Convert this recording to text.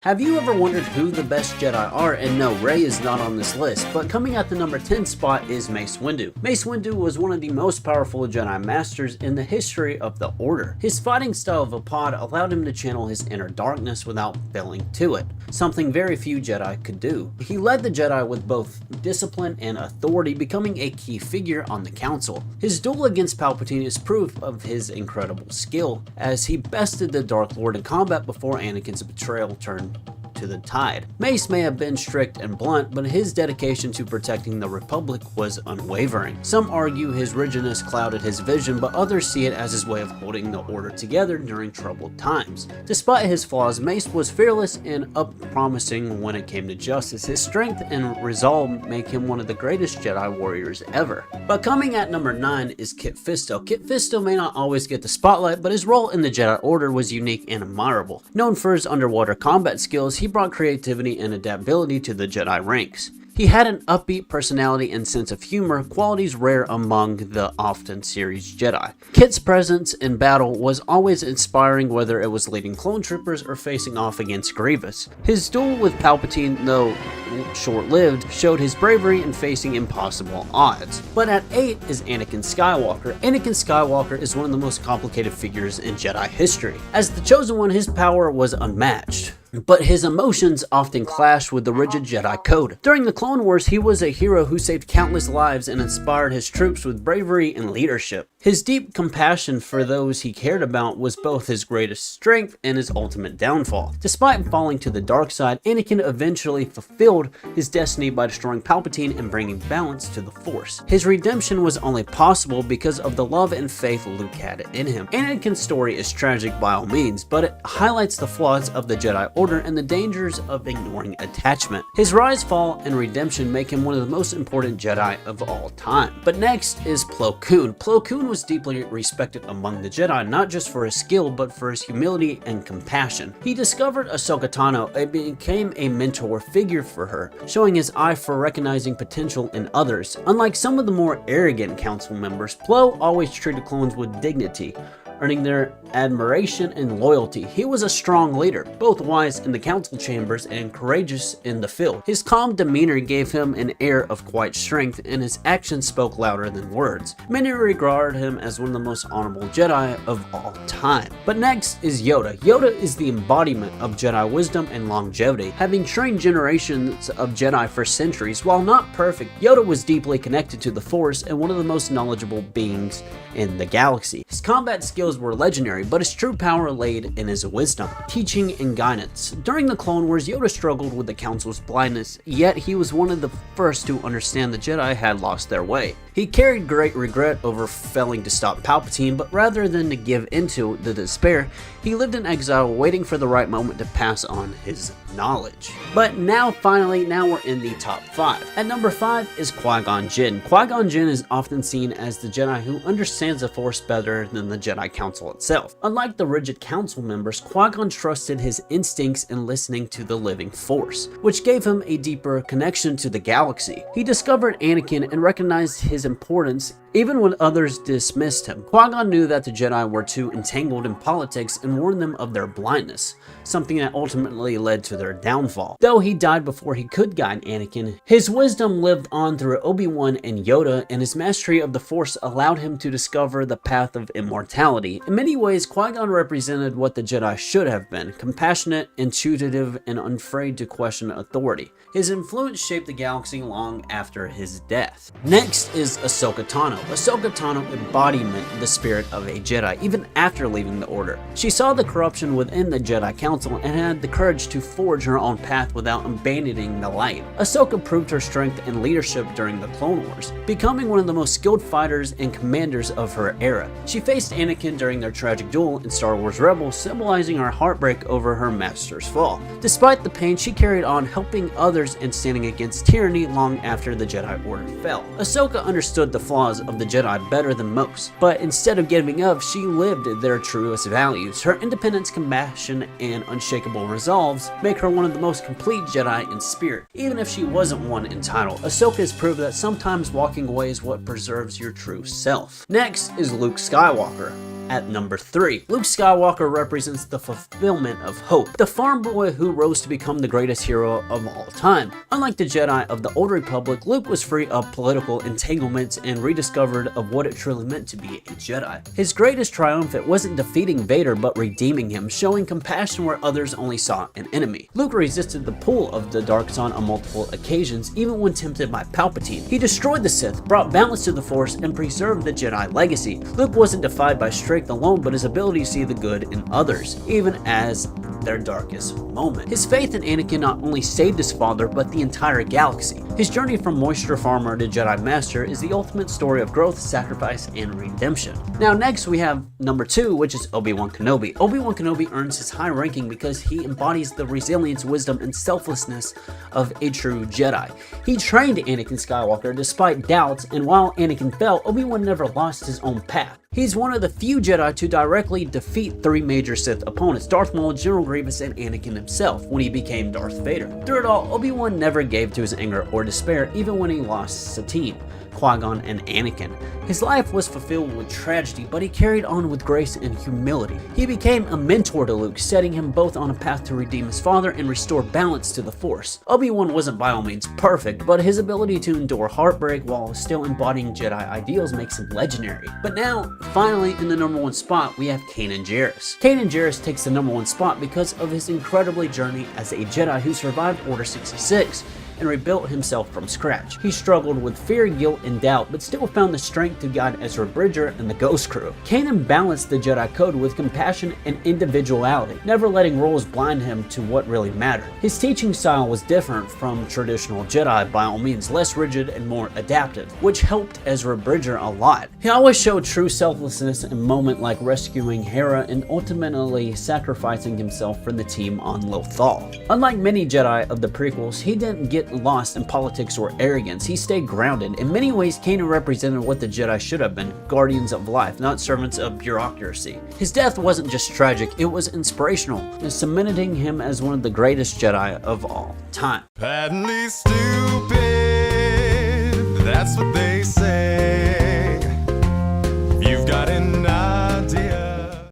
Have you ever wondered who the best Jedi are? And no, Rey is not on this list, but coming at the number 10 spot is Mace Windu. Mace Windu was one of the most powerful Jedi Masters in the history of the Order. His fighting style of a pod allowed him to channel his inner darkness without failing to it, something very few Jedi could do. He led the Jedi with both discipline and authority, becoming a key figure on the Council. His duel against Palpatine is proof of his incredible skill, as he bested the Dark Lord in combat before Anakin's betrayal turned to the tide. Mace may have been strict and blunt, but his dedication to protecting the Republic was unwavering. Some argue his rigidness clouded his vision, but others see it as his way of holding the Order together during troubled times. Despite his flaws, Mace was fearless and unpromising when it came to justice. His strength and resolve make him one of the greatest Jedi warriors ever. But coming at number 9 is Kit Fisto. Kit Fisto may not always get the spotlight, but his role in the Jedi Order was unique and admirable. Known for his underwater combat skills, he brought creativity and adaptability to the Jedi ranks. He had an upbeat personality and sense of humor, qualities rare among the often serious Jedi. Kit's presence in battle was always inspiring, whether it was leading clone troopers or facing off against Grievous. His duel with Palpatine, though short-lived, showed his bravery in facing impossible odds. But at 8 is Anakin Skywalker. Anakin Skywalker is one of the most complicated figures in Jedi history. As the Chosen One, his power was unmatched, but his emotions often clashed with the rigid Jedi code. During the Clone Wars, he was a hero who saved countless lives and inspired his troops with bravery and leadership. His deep compassion for those he cared about was both his greatest strength and his ultimate downfall. Despite falling to the dark side, Anakin eventually fulfilled his destiny by destroying Palpatine and bringing balance to the Force. His redemption was only possible because of the love and faith Luke had in him. Anakin's story is tragic by all means, but it highlights the flaws of the Jedi Order and the dangers of ignoring attachment. His rise, fall, and redemption make him one of the most important Jedi of all time. But next is Plo Koon. Plo Koon was deeply respected among the Jedi, not just for his skill, but for his humility and compassion. He discovered Ahsoka Tano and became a mentor figure for her, showing his eye for recognizing potential in others. Unlike some of the more arrogant council members, Plo always treated clones with dignity, earning their admiration and loyalty. He was a strong leader, both wise in the council chambers and courageous in the field. His calm demeanor gave him an air of quiet strength, and his actions spoke louder than words. Many regard him as one of the most honorable Jedi of all time. But next is Yoda. Yoda is the embodiment of Jedi wisdom and longevity. Having trained generations of Jedi for centuries, while not perfect, Yoda was deeply connected to the Force and one of the most knowledgeable beings in the galaxy. His combat skills were legendary, but his true power laid in his wisdom, teaching, and guidance. During the Clone Wars, Yoda struggled with the Council's blindness, yet he was one of the first to understand the Jedi had lost their way. He carried great regret over failing to stop Palpatine, but rather than to give into the despair, he lived in exile waiting for the right moment to pass on his knowledge. But now we're in the top 5. At number 5 is Qui-Gon Jinn. Qui-Gon Jinn is often seen as the Jedi who understands the Force better than the Jedi Council itself. Unlike the rigid council members, Qui-Gon trusted his instincts in listening to the living Force, which gave him a deeper connection to the galaxy. He discovered Anakin and recognized his importance even when others dismissed him. Qui-Gon knew that the Jedi were too entangled in politics and warned them of their blindness, something that ultimately led to their downfall. Though he died before he could guide Anakin, his wisdom lived on through Obi-Wan and Yoda, and his mastery of the Force allowed him to discover the path of immortality. In many ways, Qui-Gon represented what the Jedi should have been: compassionate, intuitive, and unafraid to question authority. His influence shaped the galaxy long after his death. Next is Ahsoka Tano. Ahsoka Tano embodied the spirit of a Jedi even after leaving the Order. She saw the corruption within the Jedi Council and had the courage to forge her own path without abandoning the light. Ahsoka proved her strength and leadership during the Clone Wars, becoming one of the most skilled fighters and commanders of her era. She faced Anakin during their tragic duel in Star Wars Rebels, symbolizing her heartbreak over her master's fall. Despite the pain, she carried on, helping others and standing against tyranny long after the Jedi Order fell. Ahsoka understood the flaws of the Jedi better than most, but instead of giving up, she lived their truest values. Her independence, compassion, and unshakable resolves make her one of the most complete Jedi in spirit. Even if she wasn't one in title, Ahsoka has proved that sometimes walking away is what preserves your true self. Next is Luke Skywalker. At number 3, Luke Skywalker represents the fulfillment of hope, the farm boy who rose to become the greatest hero of all time. Unlike the Jedi of the Old Republic, Luke was free of political entanglements and rediscovered of what it truly meant to be a Jedi. His greatest triumph wasn't defeating Vader but redeeming him, showing compassion where others only saw an enemy. Luke resisted the pull of the dark side on multiple occasions, even when tempted by Palpatine. He destroyed the Sith, brought balance to the Force, and preserved the Jedi legacy. Luke wasn't defined by strength alone, but his ability to see the good in others, even as their darkest moment. His faith in Anakin not only saved his father, but the entire galaxy. His journey from moisture farmer to Jedi Master is the ultimate story of growth, sacrifice, and redemption. Now next we have number 2, which is Obi-Wan Kenobi. Obi-Wan Kenobi earns his high ranking because he embodies the resilience, wisdom, and selflessness of a true Jedi. He trained Anakin Skywalker despite doubts, and while Anakin fell, Obi-Wan never lost his own path. He's one of the few Jedi to directly defeat 3 major Sith opponents: Darth Maul, General Grievous, and Anakin himself, when he became Darth Vader. Through it all, Obi-Wan never gave to his anger or despair, even when he lost Satine, Qui-Gon, and Anakin. His life was fulfilled with tragedy, but he carried on with grace and humility. He became a mentor to Luke, setting him both on a path to redeem his father and restore balance to the Force. Obi-Wan wasn't by all means perfect, but his ability to endure heartbreak while still embodying Jedi ideals makes him legendary. But now, finally, in the number 1 spot, we have Kanan Jarrus. Kanan Jarrus takes the number 1 spot because of his incredibly journey as a Jedi who survived Order 66 and rebuilt himself from scratch. He struggled with fear, guilt, and doubt, but still found the strength to guide Ezra Bridger and the Ghost Crew. Kanan balanced the Jedi Code with compassion and individuality, never letting roles blind him to what really mattered. His teaching style was different from traditional Jedi, by all means less rigid and more adaptive, which helped Ezra Bridger a lot. He always showed true selflessness in moments like rescuing Hera and ultimately sacrificing himself for the team on Lothal. Unlike many Jedi of the prequels, he didn't get lost in politics or arrogance. He stayed grounded. In many ways, Kanan represented what the Jedi should have been: guardians of life, not servants of bureaucracy. His death wasn't just tragic, it was inspirational, and cementing him as one of the greatest Jedi of all time. Patently stupid, that's what they say.